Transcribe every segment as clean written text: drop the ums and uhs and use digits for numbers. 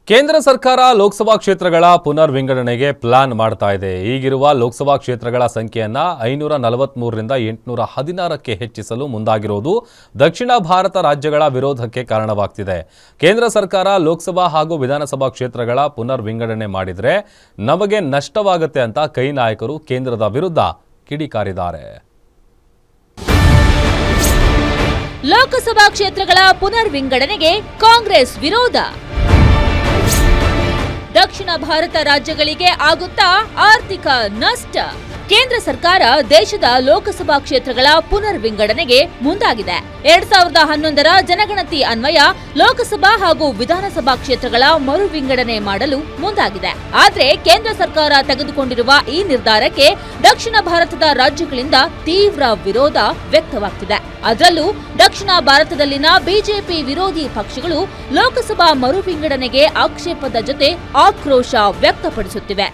ಕೇಂದ್ರ ಸರ್ಕಾರ ಲೋಕಸಭಾ ಕ್ಷೇತ್ರಗಳ ಪುನರ್ ವಿಂಗಡಣೆಗೆ ಪ್ಲಾನ್ ಮಾಡ್ತಾ ಇದೆ. ಈಗಿರುವ ಲೋಕಸಭಾ ಕ್ಷೇತ್ರಗಳ ಸಂಖ್ಯೆಯನ್ನು 543ರಿಂದ 816ಕ್ಕೆ ಹೆಚ್ಚಿಸಲು ಮುಂದಾಗಿರುವುದು ದಕ್ಷಿಣ ಭಾರತ ರಾಜ್ಯಗಳ ವಿರೋಧಕ್ಕೆ ಕಾರಣವಾಗ್ತಿದೆ. ಕೇಂದ್ರ ಸರ್ಕಾರ ಲೋಕಸಭಾ ಹಾಗೂ ವಿಧಾನಸಭಾ ಕ್ಷೇತ್ರಗಳ ಪುನರ್ ವಿಂಗಡಣೆ ಮಾಡಿದರೆ ನಮಗೆ ನಷ್ಟವಾಗುತ್ತೆ ಅಂತ ಕೈ ನಾಯಕರು ಕೇಂದ್ರದ ವಿರುದ್ಧ ಕಿಡಿಕಾರಿದ್ದಾರೆ. ಲೋಕಸಭಾ ಕ್ಷೇತ್ರಗಳ ಪುನರ್ ವಿಂಗಡಣೆಗೆ ಕಾಂಗ್ರೆಸ್ ವಿರೋಧ. ದಕ್ಷಿಣ ಭಾರತ ರಾಜ್ಯಗಳಿಗೆ ಆಗುತ್ತಾ ಆರ್ಥಿಕ ನಷ್ಟ. ಕೇಂದ್ರ ಸರ್ಕಾರ ದೇಶದ ಲೋಕಸಭಾ ಕ್ಷೇತ್ರಗಳ ಪುನರ್ ವಿಂಗಡಣೆಗೆ ಮುಂದಾಗಿದೆ. 2011ರ ಜನಗಣತಿ ಅನ್ವಯ ಲೋಕಸಭಾ ಹಾಗೂ ವಿಧಾನಸಭಾ ಕ್ಷೇತ್ರಗಳ ಮರು ವಿಂಗಡಣೆ ಮಾಡಲು ಮುಂದಾಗಿದೆ. ಆದರೆ ಕೇಂದ್ರ ಸರ್ಕಾರ ತೆಗೆದುಕೊಂಡಿರುವ ಈ ನಿರ್ಧಾರಕ್ಕೆ ದಕ್ಷಿಣ ಭಾರತದ ರಾಜ್ಯಗಳಿಂದ ತೀವ್ರ ವಿರೋಧ ವ್ಯಕ್ತವಾಗ್ತಿದೆ. ಅದರಲ್ಲೂ ದಕ್ಷಿಣ ಭಾರತದಲ್ಲಿನ ಬಿಜೆಪಿ ವಿರೋಧಿ ಪಕ್ಷಗಳು ಲೋಕಸಭಾ ಮರು ವಿಂಗಡಣೆಗೆ ಆಕ್ಷೇಪದ ಜೊತೆ ಆಕ್ರೋಶ ವ್ಯಕ್ತಪಡಿಸುತ್ತಿವೆ.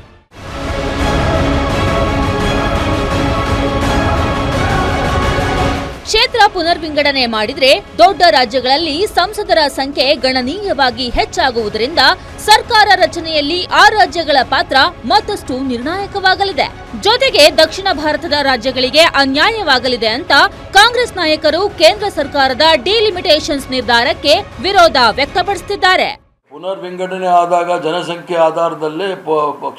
ಕ್ಷೇತ್ರ ಪುನರ್ ವಿಂಗಡಣೆ ಮಾಡಿದ್ರೆ ದೊಡ್ಡ ರಾಜ್ಯಗಳಲ್ಲಿ ಸಂಸದರ ಸಂಖ್ಯೆ ಗಣನೀಯವಾಗಿ ಹೆಚ್ಚಾಗುವುದರಿಂದ ಸರ್ಕಾರ ರಚನೆಯಲ್ಲಿ ಆ ರಾಜ್ಯಗಳ ಪಾತ್ರ ಮತ್ತಷ್ಟು ನಿರ್ಣಾಯಕವಾಗಲಿದೆ. ಜೊತೆಗೆ ದಕ್ಷಿಣ ಭಾರತದ ರಾಜ್ಯಗಳಿಗೆ ಅನ್ಯಾಯವಾಗಲಿದೆ ಅಂತ ಕಾಂಗ್ರೆಸ್ ನಾಯಕರು ಕೇಂದ್ರ ಸರ್ಕಾರದ ಡಿಲಿಮಿಟೇಷನ್ಸ್ ನಿರ್ಧಾರಕ್ಕೆ ವಿರೋಧ ವ್ಯಕ್ತಪಡಿಸುತ್ತಿದ್ದಾರೆ. ಪುನರ್ ವಿಂಗಡಣೆ ಆದಾಗ ಜನಸಂಖ್ಯೆ ಆಧಾರದಲ್ಲೇ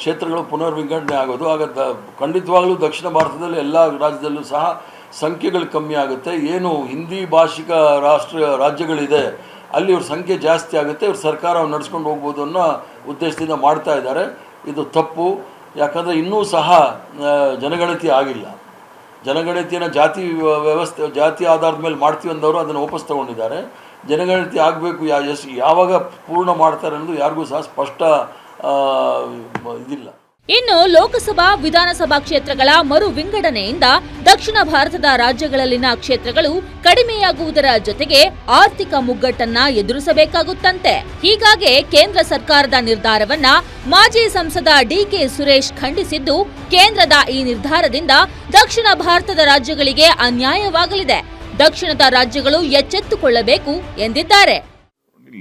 ಕ್ಷೇತ್ರಗಳು ಪುನರ್ ವಿಂಗಡಣೆ ಆಗೋದು. ಆಗ ಖಂಡಿತವಾಗ್ಲೂ ದಕ್ಷಿಣ ಭಾರತದಲ್ಲಿ ಎಲ್ಲ ರಾಜ್ಯದಲ್ಲೂ ಸಹ ಸಂಖ್ಯೆಗಳು ಕಮ್ಮಿ ಆಗುತ್ತೆ. ಏನು ಹಿಂದಿ ಭಾಷಿಕ ರಾಜ್ಯಗಳಿದೆ ಅಲ್ಲಿ ಇವ್ರ ಸಂಖ್ಯೆ ಜಾಸ್ತಿ ಆಗುತ್ತೆ, ಇವ್ರ ಸರ್ಕಾರವನ್ನು ನಡೆಸ್ಕೊಂಡು ಹೋಗ್ಬೋದು ಅನ್ನೋ ಉದ್ದೇಶದಿಂದ ಮಾಡ್ತಾ ಇದ್ದಾರೆ. ಇದು ತಪ್ಪು. ಯಾಕಂದರೆ ಇನ್ನೂ ಸಹ ಜನಗಣತಿ ಆಗಿಲ್ಲ. ಜನಗಣತಿಯನ್ನು ಜಾತಿ ಆಧಾರದ ಮೇಲೆ ಮಾಡ್ತೀವಿ ಅಂದವರು ಅದನ್ನು ವಾಪಸ್ ತಗೊಂಡಿದ್ದಾರೆ. ಜನಗಣತಿ ಆಗಬೇಕು, ಯಾವಾಗ ಪೂರ್ಣ ಮಾಡ್ತಾರೆ ಅನ್ನೋದು ಯಾರಿಗೂ ಸಹ ಸ್ಪಷ್ಟ ಇದಿಲ್ಲ. ಇನ್ನು ಲೋಕಸಭಾ ವಿಧಾನಸಭಾ ಕ್ಷೇತ್ರಗಳ ಮರು ವಿಂಗಡಣೆಯಿಂದ ದಕ್ಷಿಣ ಭಾರತದ ರಾಜ್ಯಗಳಲ್ಲಿನ ಕ್ಷೇತ್ರಗಳು ಕಡಿಮೆಯಾಗುವುದರ ಜೊತೆಗೆ ಆರ್ಥಿಕ ಮುಗ್ಗಟ್ಟನ್ನ ಎದುರಿಸಬೇಕಾಗುತ್ತಂತೆ. ಹೀಗಾಗಿ ಕೇಂದ್ರ ಸರ್ಕಾರದ ನಿರ್ಧಾರವನ್ನ ಮಾಜಿ ಸಂಸದ ಡಿಕೆ ಸುರೇಶ್ ಖಂಡಿಸಿದ್ದು, ಕೇಂದ್ರದ ಈ ನಿರ್ಧಾರದಿಂದ ದಕ್ಷಿಣ ಭಾರತದ ರಾಜ್ಯಗಳಿಗೆ ಅನ್ಯಾಯವಾಗಲಿದೆ, ದಕ್ಷಿಣದ ರಾಜ್ಯಗಳು ಎಚ್ಚೆತ್ತುಕೊಳ್ಳಬೇಕು ಎಂದಿದ್ದಾರೆ.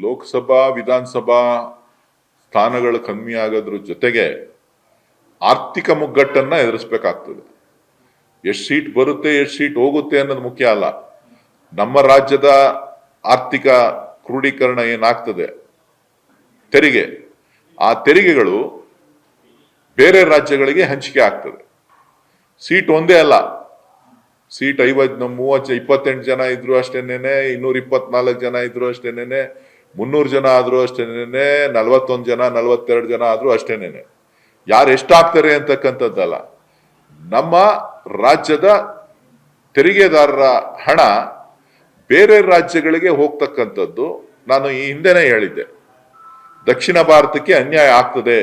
ಲೋಕಸಭಾ ವಿಧಾನಸಭಾ ಸ್ಥಾನಗಳು ಕಮ್ಮಿ ಆಗೋದ್ರ ಜೊತೆಗೆ ಆರ್ಥಿಕ ಮುಗ್ಗಟ್ಟನ್ನ ಎದುರಿಸಬೇಕಾಗ್ತದೆ. ಎಷ್ಟು ಸೀಟ್ ಬರುತ್ತೆ, ಎಷ್ಟು ಸೀಟ್ ಹೋಗುತ್ತೆ ಅನ್ನೋದು ಮುಖ್ಯ ಅಲ್ಲ. ನಮ್ಮ ರಾಜ್ಯದ ಆರ್ಥಿಕ ಕ್ರೋಢೀಕರಣ ಏನಾಗ್ತದೆ, ತೆರಿಗೆ, ಆ ತೆರಿಗೆಗಳು ಬೇರೆ ರಾಜ್ಯಗಳಿಗೆ ಹಂಚಿಕೆ ಆಗ್ತದೆ. ಸೀಟ್ ಒಂದೇ ಅಲ್ಲ, ಸೀಟ್ 28 ಜನ ಇದ್ರು ಅಷ್ಟೇನೆ, 224 ಜನ ಇದ್ರು ಅಷ್ಟೇನೆ, 300 ಜನ ಆದ್ರೂ ಅಷ್ಟೇನೆ, 41 ಜನ 42 ಜನ ಆದ್ರೂ ಅಷ್ಟೇನೆ. ಯಾರು ಎಷ್ಟಾಗ್ತಾರೆ ಅಂತಕ್ಕಂಥದ್ದಲ್ಲ. ನಮ್ಮ ರಾಜ್ಯದ ತೆರಿಗೆದಾರರ ಹಣ ಬೇರೆ ರಾಜ್ಯಗಳಿಗೆ ಹೋಗ್ತಕ್ಕಂಥದ್ದು ನಾನು ಈ ಹಿಂದೆನೇ ಹೇಳಿದ್ದೆ. ದಕ್ಷಿಣ ಭಾರತಕ್ಕೆ ಅನ್ಯಾಯ ಆಗ್ತದೆ,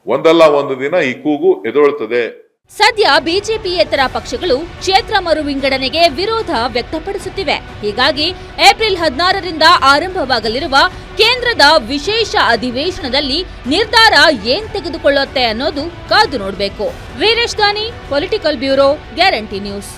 ಒಂದಲ್ಲ ಒಂದು ದಿನ ಈ ಕೂಗು ಎದ್ದೇಳುತ್ತದೆ. ಸದ್ಯ ಬಿಜೆಪಿಯೇತರ ಪಕ್ಷಗಳು ಕ್ಷೇತ್ರ ಮರು ವಿಂಗಡಣೆಗೆ ವಿರೋಧ ವ್ಯಕ್ತಪಡಿಸುತ್ತಿವೆ. ಹೀಗಾಗಿ ಏಪ್ರಿಲ್ 16ರಿಂದ ಆರಂಭವಾಗಲಿರುವ ಕೇಂದ್ರದ ವಿಶೇಷ ಅಧಿವೇಶನದಲ್ಲಿ ನಿರ್ಧಾರ ಏನ್ ತೆಗೆದುಕೊಳ್ಳುತ್ತೆ ಅನ್ನೋದು ಕಾದು ನೋಡಬೇಕು. ವೀರೇಶ್ ದಾನಿ, ಪೊಲಿಟಿಕಲ್ ಬ್ಯೂರೋ, ಗ್ಯಾರಂಟಿ ನ್ಯೂಸ್.